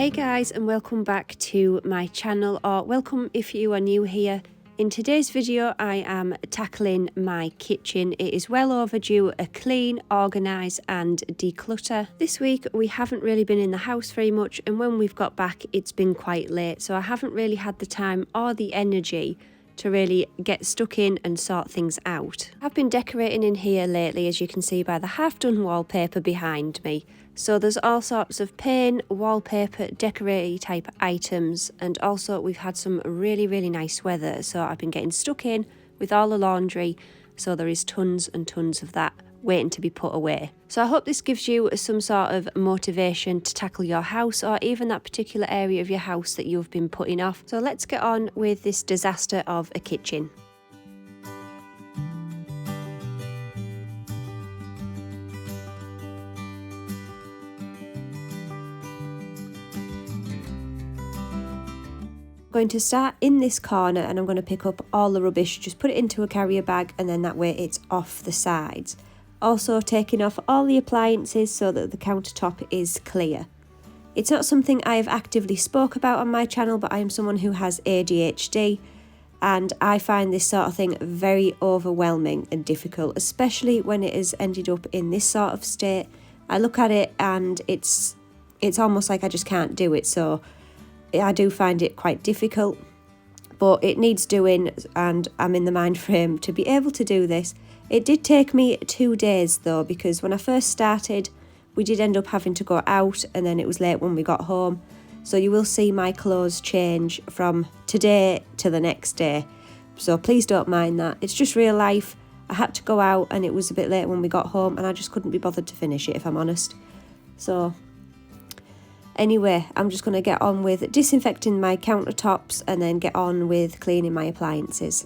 Hey guys, and welcome back to my channel, or welcome if you are new here. In today's video I am tackling my kitchen. It is well overdue a clean, organise and declutter. This week we haven't really been in the house very much, and when we've got back it's been quite late, so I haven't really had the time or the energy to really get stuck in and sort things out. I've been decorating in here lately, as you can see by the half-done wallpaper behind me. So there's all sorts of paint, wallpaper, decorating type items, and also we've had some really nice weather, so I've been getting stuck in with all the laundry, so there is tons and tons of that waiting to be put away. So I hope this gives you some sort of motivation to tackle your house, or even that particular area of your house that you've been putting off. So let's get on with this disaster of a kitchen. Going to start in this corner, and I'm going to pick up all the rubbish, just put it into a carrier bag, and then that way it's off the sides. Also taking off all the appliances so that the countertop is clear. It's not something I have actively spoke about on my channel, but I am someone who has ADHD, and I find this sort of thing very overwhelming and difficult, especially when it has ended up in this sort of state. I look at it and it's almost like I just can't do it, so I do find it quite difficult, but it needs doing, and I'm in the mind frame to be able to do this. It did take me 2 days though, because when I first started we did end up having to go out, and then it was late when we got home, so you will see my clothes change from today to the next day, so please don't mind that. It's just real life. I had to go out and it was a bit late when we got home, and I just couldn't be bothered to finish it, if I'm honest. So anyway, I'm just going to get on with disinfecting my countertops and then get on with cleaning my appliances.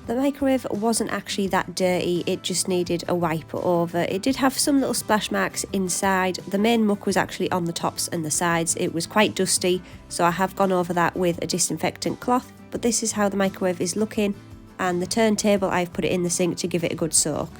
The microwave wasn't actually that dirty, it just needed a wipe over. It did have some little splash marks inside. The main muck was actually on the tops and the sides. It was quite dusty, so I have gone over that with a disinfectant cloth. But this is how the microwave is looking, and the turntable, I've put it in the sink to give it a good soak.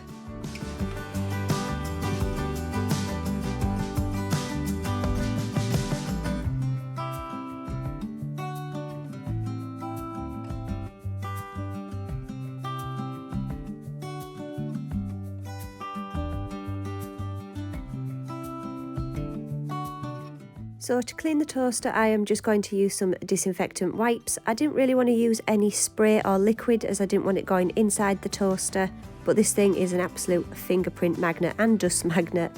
So to clean the toaster, I am just going to use some disinfectant wipes. I didn't really want to use any spray or liquid, as I didn't want it going inside the toaster, but this thing is an absolute fingerprint magnet and dust magnet.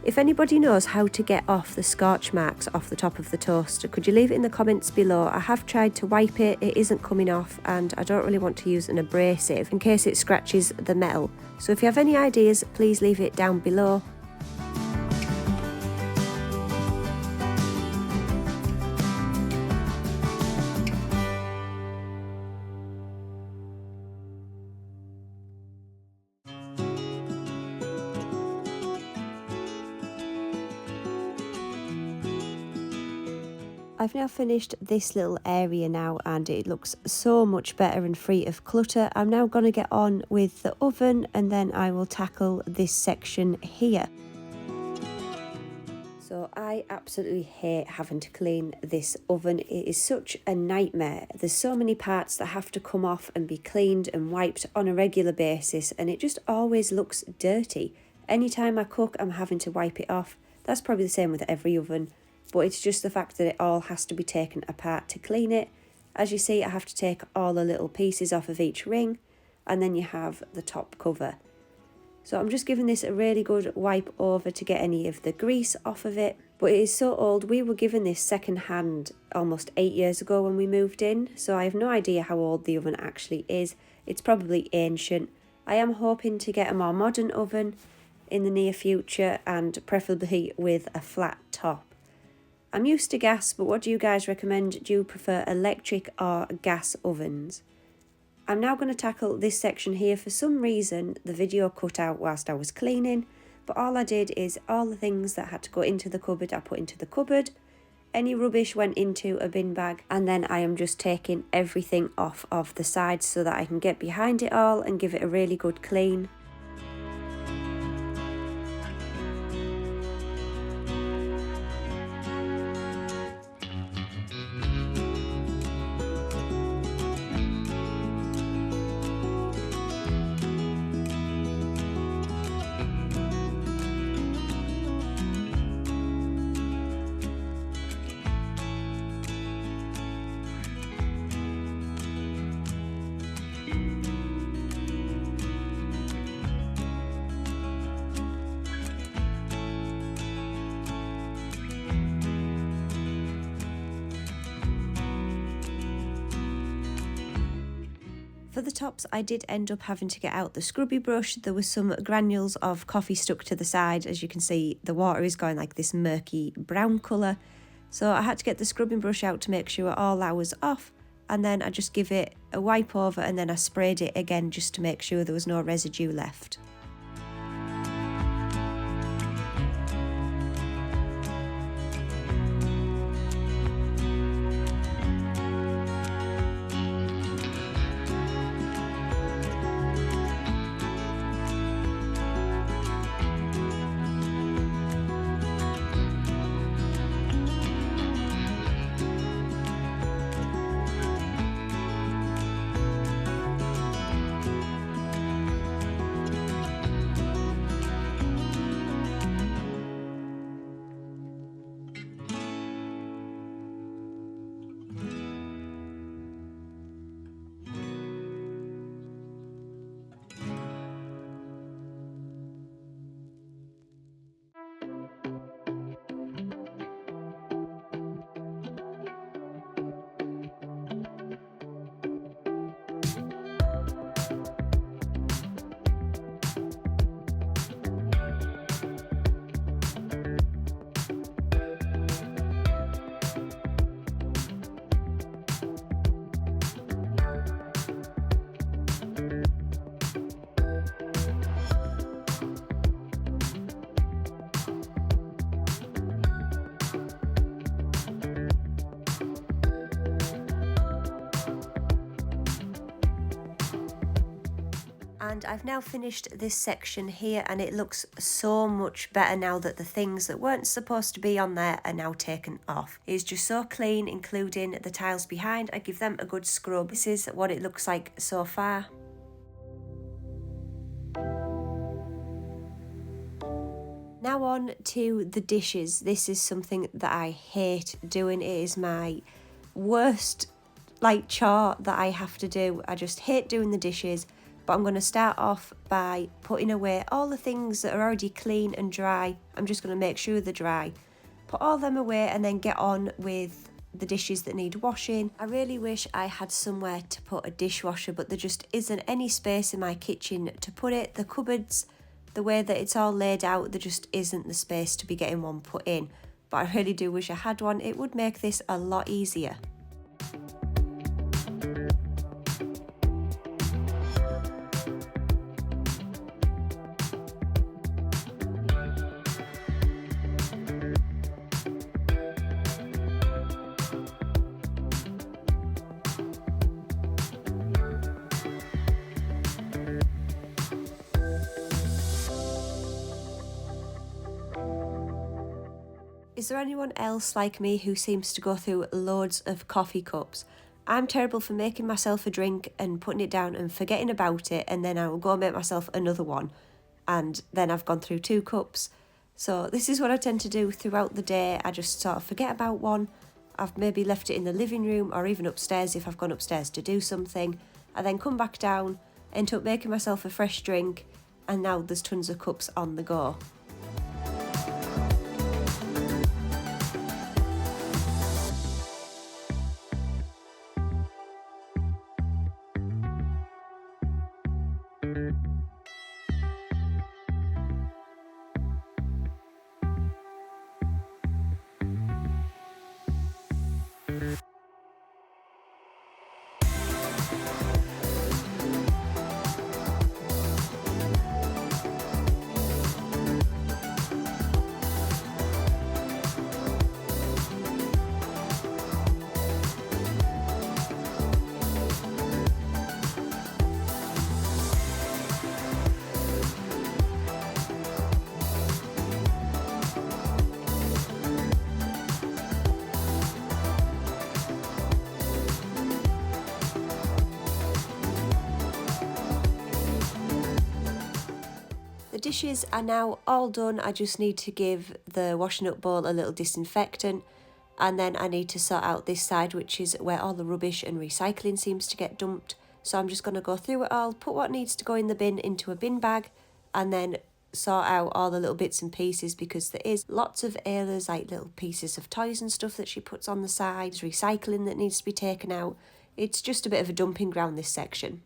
If anybody knows how to get off the scorch marks off the top of the toaster, could you leave it in the comments below? I have tried to wipe it, it isn't coming off, and I don't really want to use an abrasive in case it scratches the metal. So if you have any ideas, please leave it down below. I've now finished this little area now, and it looks so much better and free of clutter. I'm now going to get on with the oven, and then I will tackle this section here. So I absolutely hate having to clean this oven. It is such a nightmare. There's so many parts that have to come off and be cleaned and wiped on a regular basis, and it just always looks dirty. Anytime I cook, I'm having to wipe it off. That's probably the same with every oven. But it's just the fact that it all has to be taken apart to clean it. As you see, I have to take all the little pieces off of each ring, and then you have the top cover. So I'm just giving this a really good wipe over to get any of the grease off of it. But it is so old. We were given this second hand almost 8 years ago when we moved in, so I have no idea how old the oven actually is. It's probably ancient. I am hoping to get a more modern oven in the near future, and preferably with a flat top. I'm used to gas, but what do you guys recommend? Do you prefer electric or gas ovens? I'm now going to tackle this section here. For some reason the video cut out whilst I was cleaning, but all I did is all the things that had to go into the cupboard I put into the cupboard. Any rubbish went into a bin bag, and then I am just taking everything off of the sides so that I can get behind it all and give it a really good clean. For the tops, I did end up having to get out the scrubby brush. There was some granules of coffee stuck to the side. As you can see, the water is going like this murky brown colour. So I had to get the scrubbing brush out to make sure all that was off. And then I just give it a wipe over, and then I sprayed it again just to make sure there was no residue left. And I've now finished this section here, and it looks so much better now that the things that weren't supposed to be on there are now taken off. It's just so clean, including the tiles behind. I give them a good scrub. This is what it looks like so far. Now on to the dishes. This is something that I hate doing. It is my worst chore that I have to do. I just hate doing the dishes. But I'm going to start off by putting away all the things that are already clean and dry. I'm just going to make sure they're dry. Put all them away and then get on with the dishes that need washing. I really wish I had somewhere to put a dishwasher, but there just isn't any space in my kitchen to put it. The cupboards, the way that it's all laid out, there just isn't the space to be getting one put in. But I really do wish I had one. It would make this a lot easier. Is there anyone else like me who seems to go through loads of coffee cups? I'm terrible for making myself a drink and putting it down and forgetting about it, and then I will go make myself another one, and then I've gone through 2 cups. So this is what I tend to do throughout the day. I just sort of forget about one. I've maybe left it in the living room or even upstairs if I've gone upstairs to do something. I then come back down, end up making myself a fresh drink, and now there's tons of cups on the go. The dishes are now all done. I just need to give the washing up bowl a little disinfectant, and then I need to sort out this side, which is where all the rubbish and recycling seems to get dumped. So I'm just going to go through it all, put what needs to go in the bin into a bin bag, and then sort out all the little bits and pieces, because there is lots of Ayla's like little pieces of toys and stuff that she puts on the sides, recycling that needs to be taken out. It's just a bit of a dumping ground, this section.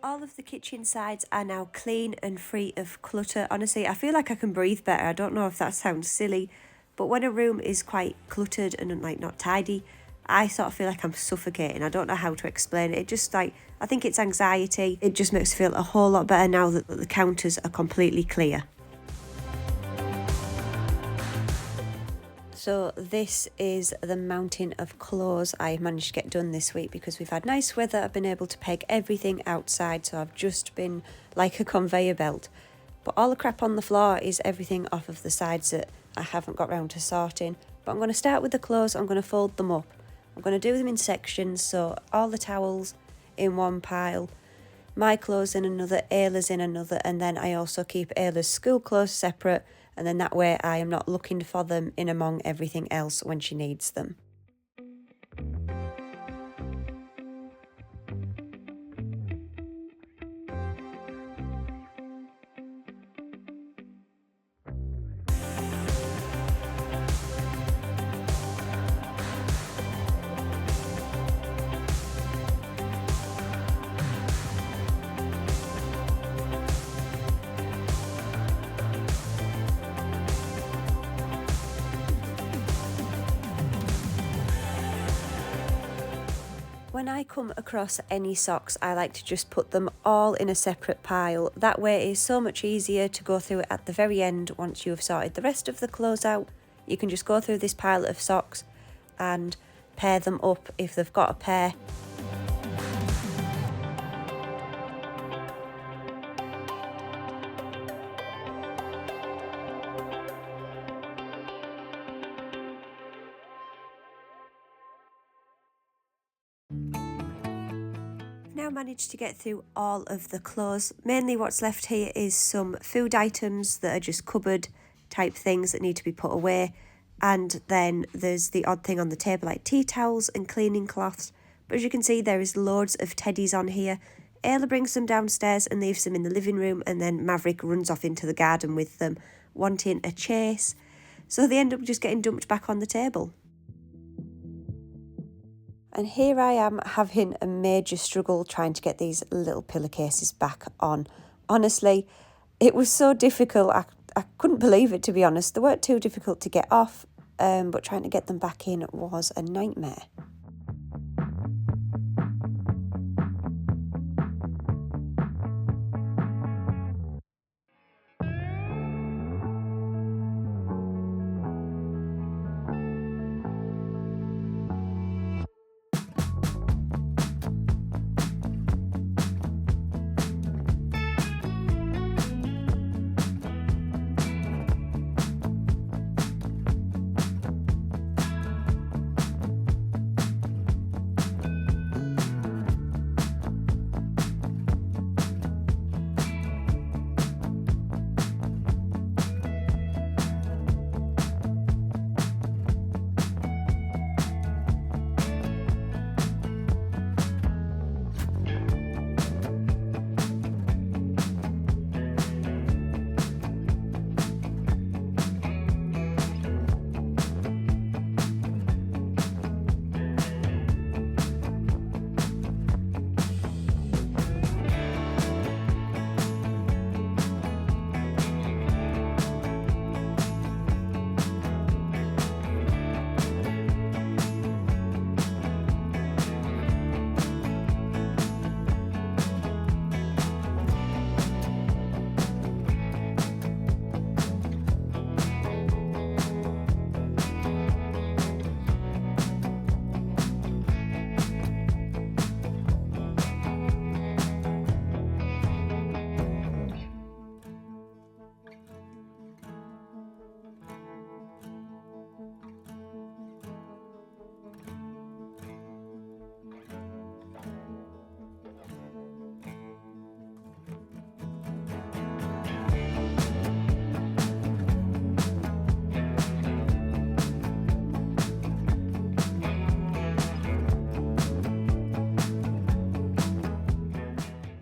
All of the kitchen sides are now clean and free of clutter. Honestly, I feel like I can breathe better. I don't know if that sounds silly, but when a room is quite cluttered and like not tidy, I sort of feel like I'm suffocating. I don't know how to explain it. It just like, I think it's anxiety. It just makes me feel a whole lot better now that the counters are completely clear. So this is the mountain of clothes I managed to get done this week because we've had nice weather. I've been able to peg everything outside, so I've just been like a conveyor belt. But all the crap on the floor is everything off of the sides that I haven't got round to sorting. But I'm going to start with the clothes. I'm going to fold them up. I'm going to do them in sections, so all the towels in one pile, my clothes in another, Ayla's in another, and then I also keep Ayla's school clothes separate, and then that way I am not looking for them in among everything else when she needs them. When I come across any socks, I like to just put them all in a separate pile. That way it's so much easier to go through it at the very end. Once you have sorted the rest of the clothes out, you can just go through this pile of socks and pair them up if they've got a pair. Now managed to get through all of the clothes. Mainly what's left here is some food items that are just cupboard type things that need to be put away, and then there's the odd thing on the table like tea towels and cleaning cloths. But as you can see, there is loads of teddies on here. Ayla brings them downstairs and leaves them in the living room, and then Maverick runs off into the garden with them, wanting a chase. So they end up just getting dumped back on the table. And here I am having a major struggle trying to get these little pillowcases back on. Honestly, it was so difficult. I couldn't believe it, to be honest. They weren't too difficult to get off, but trying to get them back in was a nightmare.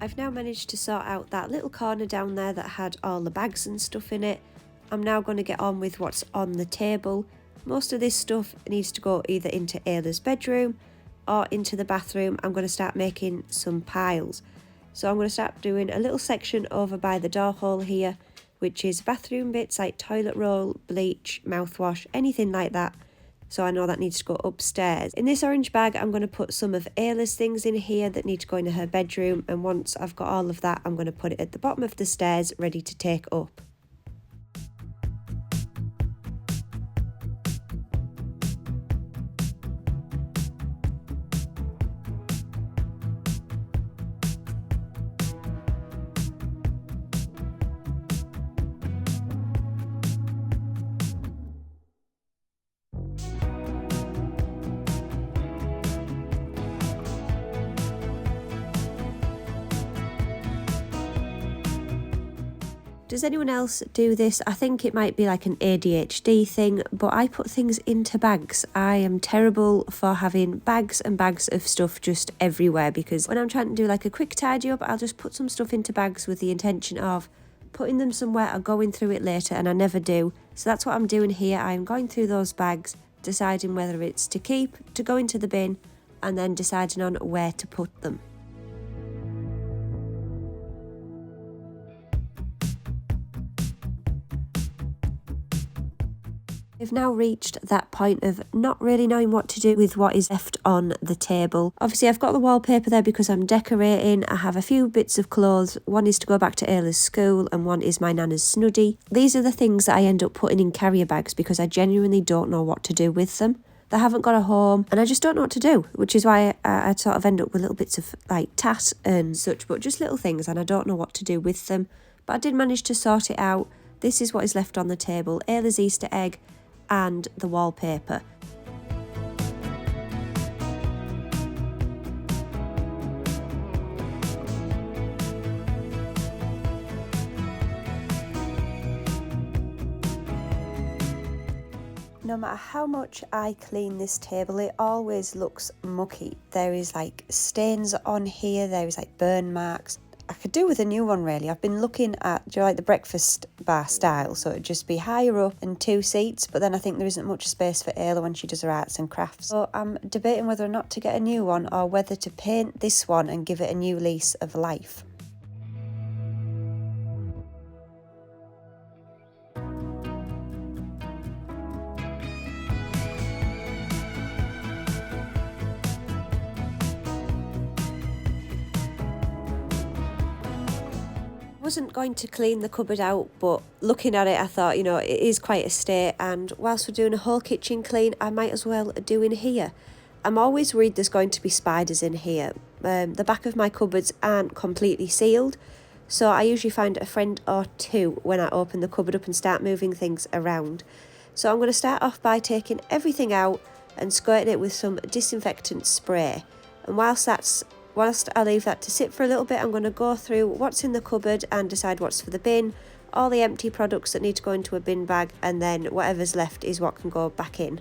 I've now managed to sort out that little corner down there that had all the bags and stuff in it. I'm now going to get on with what's on the table. Most of this stuff needs to go either into Ayla's bedroom or into the bathroom. I'm going to start making some piles. So I'm going to start doing a little section over by the door hole here, which is bathroom bits like toilet roll, bleach, mouthwash, anything like that. So I know that needs to go upstairs. In this orange bag, I'm going to put some of Ayla's things in here that need to go into her bedroom. And once I've got all of that, I'm going to put it at the bottom of the stairs, ready to take up. Does anyone else do this? I think it might be like an ADHD thing, but I put things into bags. I am terrible for having bags and bags of stuff just everywhere, because when I'm trying to do like a quick tidy up, I'll just put some stuff into bags with the intention of putting them somewhere or going through it later, and I never do. So that's what I'm doing here. I'm going through those bags, deciding whether it's to keep, to go into the bin, and then deciding on where to put them. We've now reached that point of not really knowing what to do with what is left on the table. Obviously, I've got the wallpaper there because I'm decorating. I have a few bits of clothes. One is to go back to Ayla's school and one is my nana's snuddy. These are the things that I end up putting in carrier bags because I genuinely don't know what to do with them. They haven't got a home and I just don't know what to do, which is why I sort of end up with little bits of like tat and such, but just little things, and I don't know what to do with them. But I did manage to sort it out. This is what is left on the table: Ayla's Easter egg and the wallpaper. No matter how much I clean this table, it always looks mucky. There is like stains on here, there is like burn marks. I could do with a new one really. I've been looking at, do you like the breakfast bar style? So it'd just be higher up and 2 seats, but then I think there isn't much space for Ayla when she does her arts and crafts. So I'm debating whether or not to get a new one or whether to paint this one and give it a new lease of life. Wasn't going to clean the cupboard out, but looking at it I thought, you know, it is quite a state, and whilst we're doing a whole kitchen clean I might as well do in here. I'm always worried there's going to be spiders in here. The back of my cupboards aren't completely sealed, so I usually find a friend or two when I open the cupboard up and start moving things around. So I'm going to start off by taking everything out and squirting it with some disinfectant spray, and whilst I leave that to sit for a little bit, I'm going to go through what's in the cupboard and decide what's for the bin, all the empty products that need to go into a bin bag, and then whatever's left is what can go back in.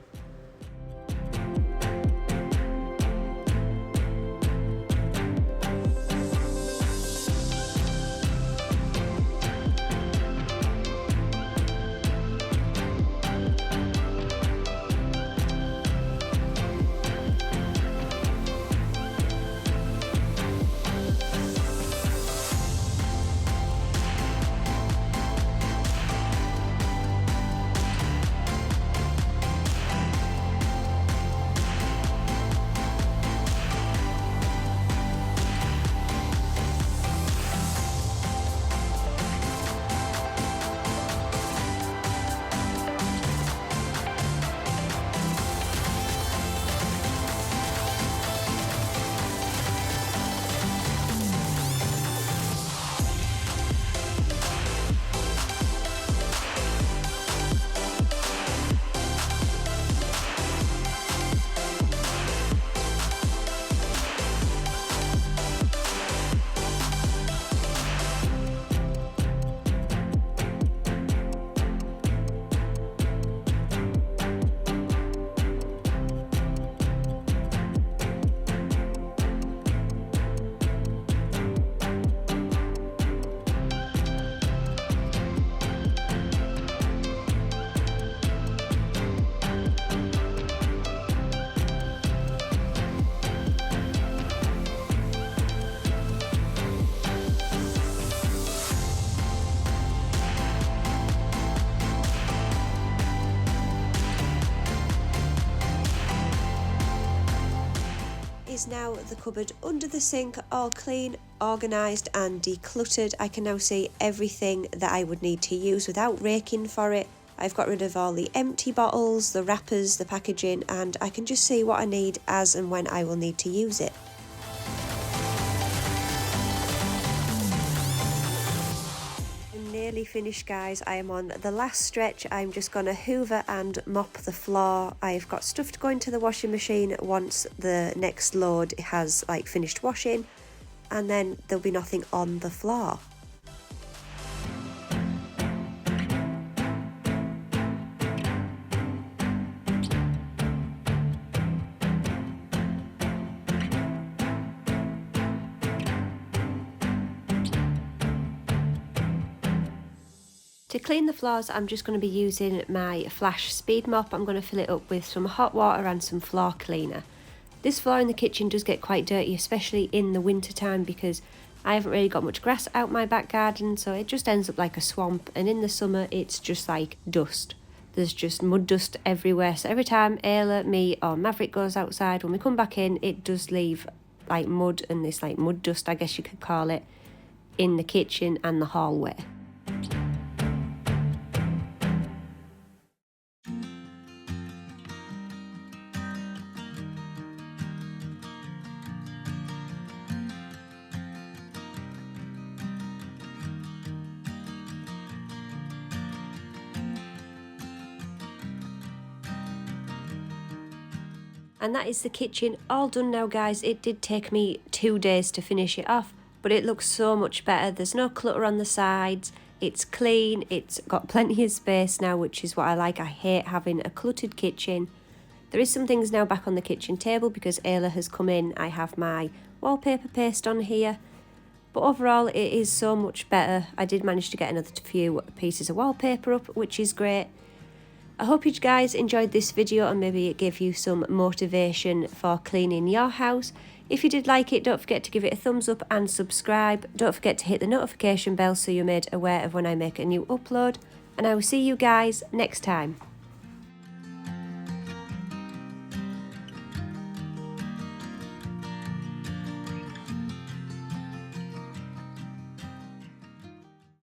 Is now the cupboard under the sink all clean, organised and decluttered. I can now see everything that I would need to use without raking for it. I've got rid of all the empty bottles, the wrappers, the packaging, and I can just see what I need as and when I will need to use it. Nearly finished, guys. I am on the last stretch. I'm just gonna hoover and mop the floor. I've got stuff to go into the washing machine once the next load has finished washing, and then there'll be nothing on the floor. To clean the floors, I'm just going to be using my Flash Speed Mop. I'm going to fill it up with some hot water and some floor cleaner. This floor in the kitchen does get quite dirty, especially in the winter time, because I haven't really got much grass out my back garden, so it just ends up like a swamp, and in the summer it's just like dust. There's just mud dust everywhere, so every time Ayla, me or Maverick goes outside, when we come back in, it does leave like mud and this like mud dust, I guess you could call it, in the kitchen and the hallway. And that is the kitchen all done now, guys. It did take me 2 days to finish it off, but it looks so much better. There's no clutter on the sides. It's clean. It's got plenty of space now, which is what I like. I hate having a cluttered kitchen. There is some things now back on the kitchen table because Ayla has come in. I have my wallpaper paste on here. but overall it is so much better. I did manage to get another few pieces of wallpaper up, which is great. I hope you guys enjoyed this video and maybe it gave you some motivation for cleaning your house. If you did like it, don't forget to give it a thumbs up and subscribe. Don't forget to hit the notification bell so you're made aware of when I make a new upload. And I will see you guys next time.